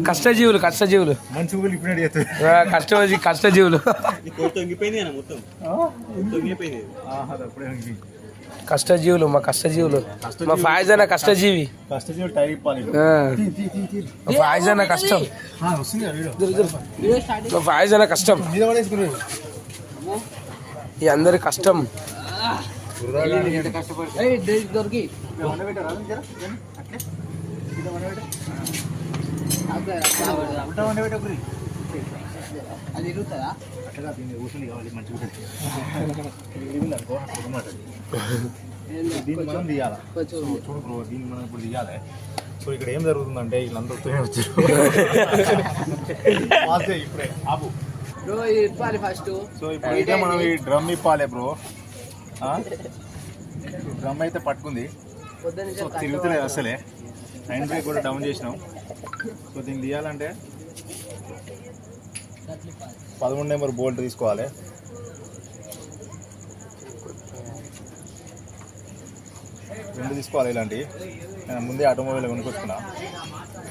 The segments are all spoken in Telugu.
కష్టజీవులు కష్టజీవులు కష్టజీవులు కష్టజీవులు మా కష్టజీవులు మా ఫాయిజ్ అన్న కష్టజీవి ఫాయిజ్ అన్న కష్టం మా ఫాయిజ్ అన్న కష్టం ఈ అందరి కష్టం అది ఇరుగుతుందా అట్లా దీన్ని ఊసులు కావాలి మంచిగా దీన్ని మనం తీయాలి చూడు బ్రో దీన్ని మనం ఇప్పుడు తీయాలి. సో ఇక్కడ ఏం జరుగుతుందంటే వీళ్ళందరితో వచ్చారు ఇప్పుడే ఆపు. ఫస్ట్ సో ఇప్పుడు అయితే మనం ఈ డ్రమ్ ఇప్పాలి బ్రో. డ్రమ్ అయితే పట్టుకుంది. సో తిరుగుతలేదు అసలే. హ్యాండ్ బ్రేక్ కూడా డౌన్ చేసినాం. సో దీన్ని తీయాలంటే 13 నెంబర్ బోల్ట్ తీసుకోవాలి. రెండు తీసుకోవాలి ఇలాంటివి. నేను ముందే ఆటోమొబైల్ కొనుక్కొచ్చుకున్నా.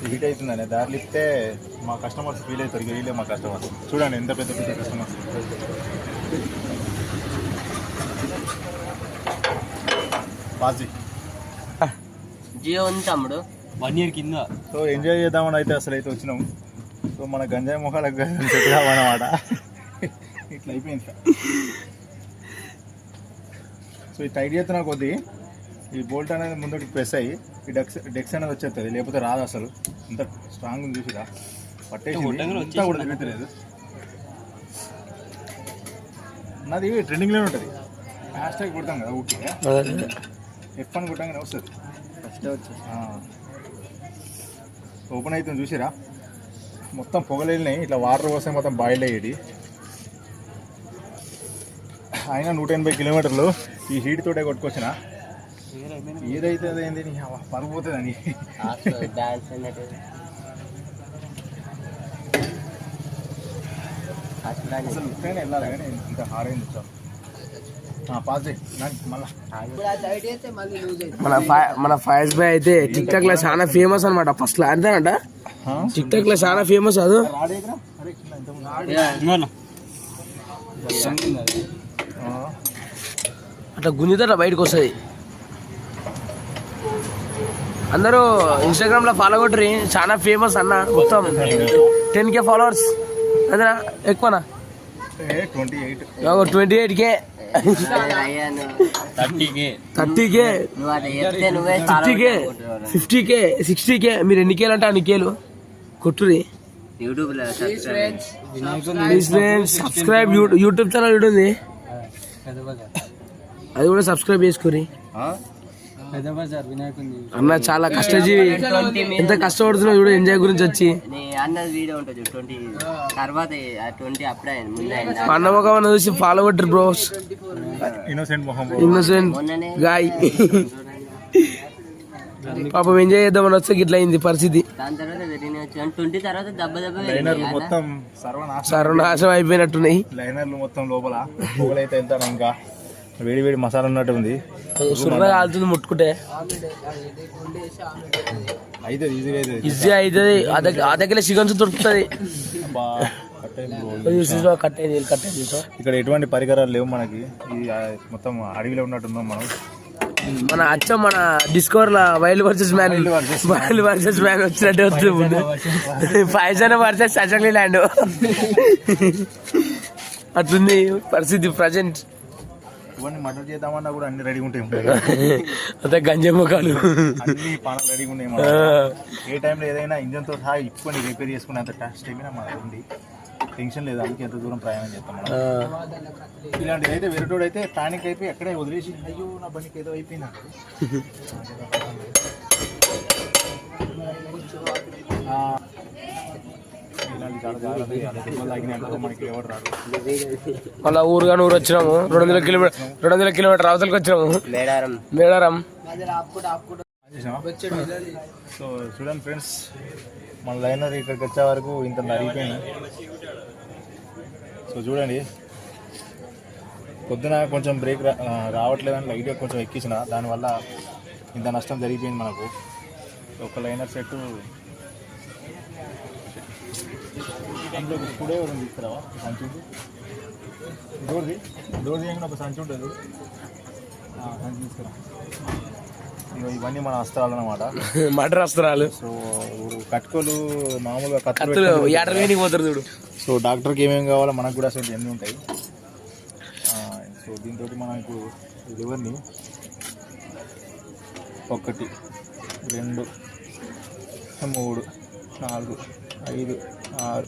హీట్ అవుతుందని దారిలో ఇస్తే మా కస్టమర్స్ ఫీల్ అవుతారు. వీళ్ళే మా కస్టమర్స్. చూడండి ఎంత పెద్ద పెద్ద కస్టమర్స్. బాజీ జియో ఉంది తమ్ముడు 1 year కింద. సో ఎంజాయ్ చేద్దామని అయితే అసలు అయితే వచ్చినాం. సో మన గంజాయి మొహాలకు చెప్తామన్నమాట. ఇట్లా అయిపోయింది. సో ఈ టైట్ చేస్తున్న కొద్దీ ఈ బోల్ట్ అనేది ముందుకి ప్రెస్ అయ్యి ఈ డెక్స్ అనేది వచ్చేస్తుంది. లేకపోతే రాదు అసలు. ఇంత స్ట్రాంగ్ ఉంది చూసిరా. పట్టేసి అంతా కూడా తిరుగుతలేదు. నాది ట్రెండింగ్లోనే ఉంటుంది. హ్యాష్ ట్యాగ్ కొడతాం కదా ఓకే. ఎఫ్ అని కొట్టంగానే వస్తుంది. ఫస్ట్ వచ్చేసి ఓపెన్ అవుతుంది చూసిరా. మొత్తం పొగలేలినాయి. ఇట్లా వాటర్ పోస్తే మొత్తం బాయిల్ అయ్యేది. అయినా 180 కిలోమీటర్లు ఈ హీట్ తోటే కొట్టుకొచ్చిన. ఏదైతే అదేంది పరుగు పోతుందని. అసలు ఇప్పుడైనా వెళ్ళాలి కానీ ఇంత హార్డ్ అయింది. మన ఫైజ్ బాయ్ అయితే టిక్ టాక్ లో చాలా ఫేమస్ అనమాట. ఫస్ట్ లో అంతేనంట. టిక్ టాక్ లో చాలా ఫేమస్. అది అట్లా గుంజితే బయటకు వస్తుంది. అందరూ ఇన్స్టాగ్రామ్ లో ఫాలో కొట్టరి. చాలా ఫేమస్ అన్న. మొత్తం 10K ఫాలోవర్స్. అదేనా ఎక్కువనా? 28K 30K 50K 60K. మీరు ఎన్ని కేలు అంటే అన్ని కేలు కొట్టురి. సబ్స్క్రైబ్. యూట్యూబ్ ఛానల్ ఉంటుంది, అది కూడా సబ్స్క్రైబ్ చేసుకుని. అన్న చాలా కష్టజీవి. ఎంత కష్టపడుతున్నా చూడు ఎంజాయ్ గురించి వచ్చి. అన్న ముఖం అన్న చూసి ఫాలో కొట్టరు బ్రోస్. Innocent guy. పాపం ఎంజాయ్ చేద్దామని వస్తే గిట్లా అయింది పరిస్థితి. సర్వనాశనం అయిపోయినట్టున్నాయి లైనర్లు మొత్తం. లోపల పొగలైతే ఎంత ఇంకా వేడి వేడి మసాలా ఉన్నట్టు ఉంది. సుర్ర కాలుతుంది ముట్టుకుంటే. ఈజీ అవుతుంది. అదగ్గర చికెన్స్ దొరుకుతుంది. ఇక్కడ ఎటువంటి పరికరాలు లేవు మనకి. ఇది మొత్తం అడవిలో ఉన్నట్టున్నాం మనం. మన అచ్చం మన డిస్కవర్ లా వైల్డ్ వర్సెస్ మ్యాన్ వచ్చినట్టే వస్తుంది. ఫైజన్ వర్సెస్ సజంగ్లీ ల్యాండ్ అట్లుంది పరిస్థితి ప్రజెంట్. ఇవన్నీ మర్డర్ చేద్దామన్నా కూడా అన్ని రెడీ ఉంటాయి. అదే గంజే ముఖాలు అన్ని పానాలు రెడీ ఉన్నాయి. ఏ టైంలో ఏదైనా ఇంజన్ తో సహా ఇప్పుకొని రిపేర్ చేసుకునే అంత స్టెమినా మనకు ఉంది. టెన్షన్ లేదు. అందుకే ఎంత దూరం ప్రయాణం చేస్తాం మనం. ఇలాంటిది అయితే వేరేటోడు అయితే ప్యానిక్ అయిపోయి ఎక్కడే వదిలేసి అయ్యో నా బండికి ఏదో అయిపోయింది. మళ్ళా ఊరుగా ఊరు వచ్చినాము. 200 కిలోమీటర్ అవతలకి వచ్చినాము. మేడారం. సో చూడండి ఫ్రెండ్స్, మన లైనర్ ఇక్కడికి వచ్చే వరకు ఇంత నరిగిపోయింది. సో చూడండి పొద్దున కొంచెం బ్రేక్ రావట్లేదని లైట్గా కొంచెం ఎక్కించిన, దానివల్ల ఇంత నష్టం జరిగిపోయింది మనకు. ఒక లైనర్ సెట్ అందులో ఇప్పుడే ఎవరు తీసుకురావా సంచి డోర్ తీయకుండా ఒక సంచి ఉంటుంది, సంచి తీసుకురా. ఇవన్నీ మన అస్త్రాలు అన్నమాట, మటర్ అస్త్రాలు. సో కట్టుకోలు మామూలుగా కత్తులు ఎడవేనికి పోతారు చూడు. సో డాక్టర్కి ఏమేమి కావాలో మనకు కూడా అసలు ఎన్ని ఉంటాయి. సో దీంతో మనం ఇప్పుడు లివర్ని 1 2 3 4 5 6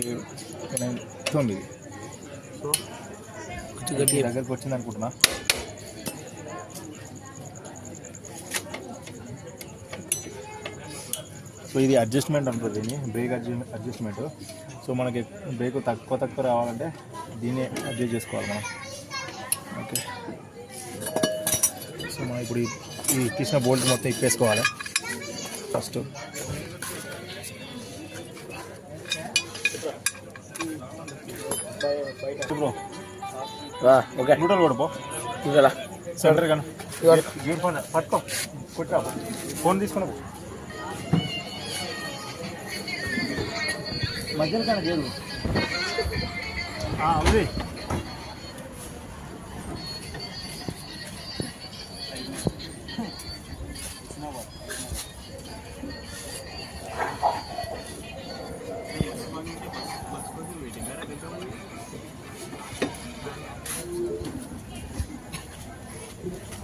7 8 9 సో దగ్గరకు వచ్చింది అనుకుంటున్నా. సో ఇది అడ్జస్ట్మెంట్ అంటారు దీన్ని, బ్రేక్ అడ్జస్ట్మెంట్. సో మనకి బ్రేక్ తక్కువ రావాలంటే దీన్ని అడ్జస్ట్ చేసుకోవాలి మనం. ఓకే, సో మనం ఇప్పుడు ఈ ఇచ్చిన బోల్ట్ మొత్తం ఇప్పేసుకోవాలి ఫస్ట్. బ్రో ఓకే, న్యూట్రల్ కొడుకో ఇంకా సెంటర్ కానీ గేట్ ఫోన్ పట్టుకో, కొట్టా ఫోన్ తీసుకున్నా మధ్యలో కానీ గేరు ఉంది.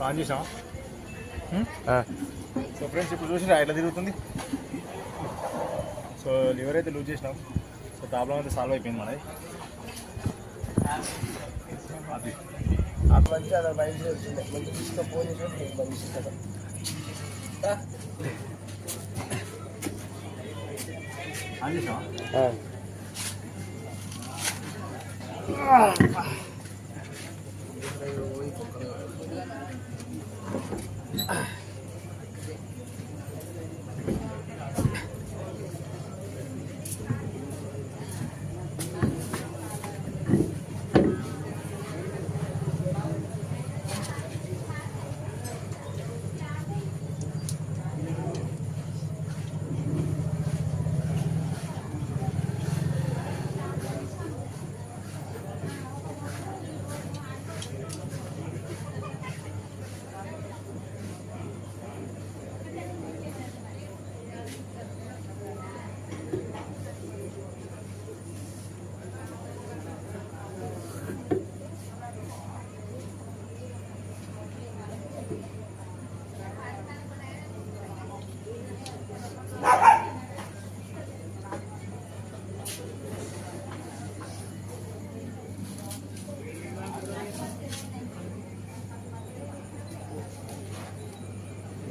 ఆన్ చేసాం. సో ఫ్రెండ్స్ ఇప్పుడు చూసినా ఎట్లా తిరుగుతుంది. సో లివర్ అయితే లూజ్ చేసినాం. సో ప్రాబ్లం అయితే సాల్వ్ అయిపోయింది మనది. ఆన్ చేసాం.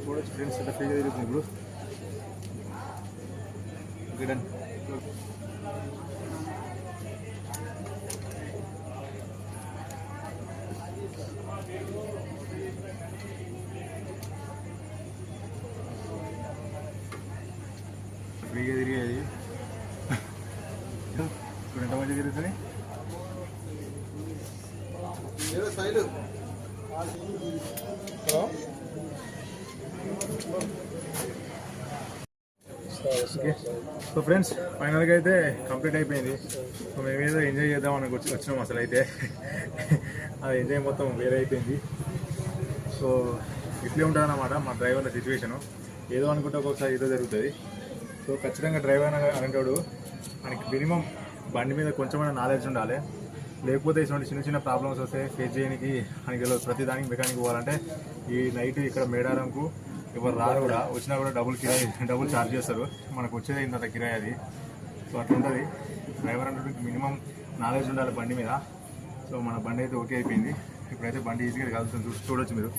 చూడొచ్చు ఫ్రెండ్స్, ఎంత ఫ్రీగా తిరుగుతుంది ఇప్పుడు. Okay done. ఫ్రీగా తిరిగేది ఇప్పుడు ఎంత మంది తిరుగుతుంది. ఓకే, సో ఫ్రెండ్స్ ఫైనల్గా అయితే కంప్లీట్ అయిపోయింది. సో మేమేదో ఎంజాయ్ చేద్దామని వచ్చినాం, అసలు అయితే అది ఎంజాయ్ మొత్తం వేరే అయిపోయింది. సో ఇట్లే ఉంటుంది అన్నమాట మా డ్రైవర్ల సిచ్యువేషను. ఏదో అనుకుంటే ఒక్కొక్కసారి ఏదో జరుగుతుంది. సో ఖచ్చితంగా డ్రైవర్ అనేటోడు మనకి మినిమం బండి మీద కొంచెమైనా నాలెడ్జ్ ఉండాలి. లేకపోతే ఇటువంటి చిన్న చిన్న ప్రాబ్లమ్స్ వస్తే ఫేస్ చేయడానికి మనకి తెలియదు. ప్రతి దానికి మెకానిక్ పోవాలంటే ఈ నైట్ ఇక్కడ మేడారంకు ఎవరు రారు కూడా, వచ్చినా కూడా డబుల్ ఛార్జ్ చేస్తారు. మనకు వచ్చేది ఇంత కిరాయి అది. సో అట్లా ఉంటుంది. డ్రైవర్ అంటే మినిమం నాలెడ్జ్ ఉండాలి బండి మీద. సో మన బండి అయితే ఓకే అయిపోయింది. ఇప్పుడైతే బండి ఈజీగా కలుగుతుంది, చూడొచ్చు మీరు.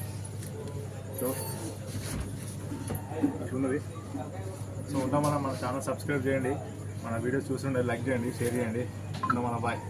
సో అట్లున్నది. సో ఉంటాం. మన ఛానల్ సబ్స్క్రైబ్ చేయండి, మన వీడియోస్ చూస్తుండే లైక్ చేయండి, షేర్ చేయండి. ఉంటాం మన బాయ్.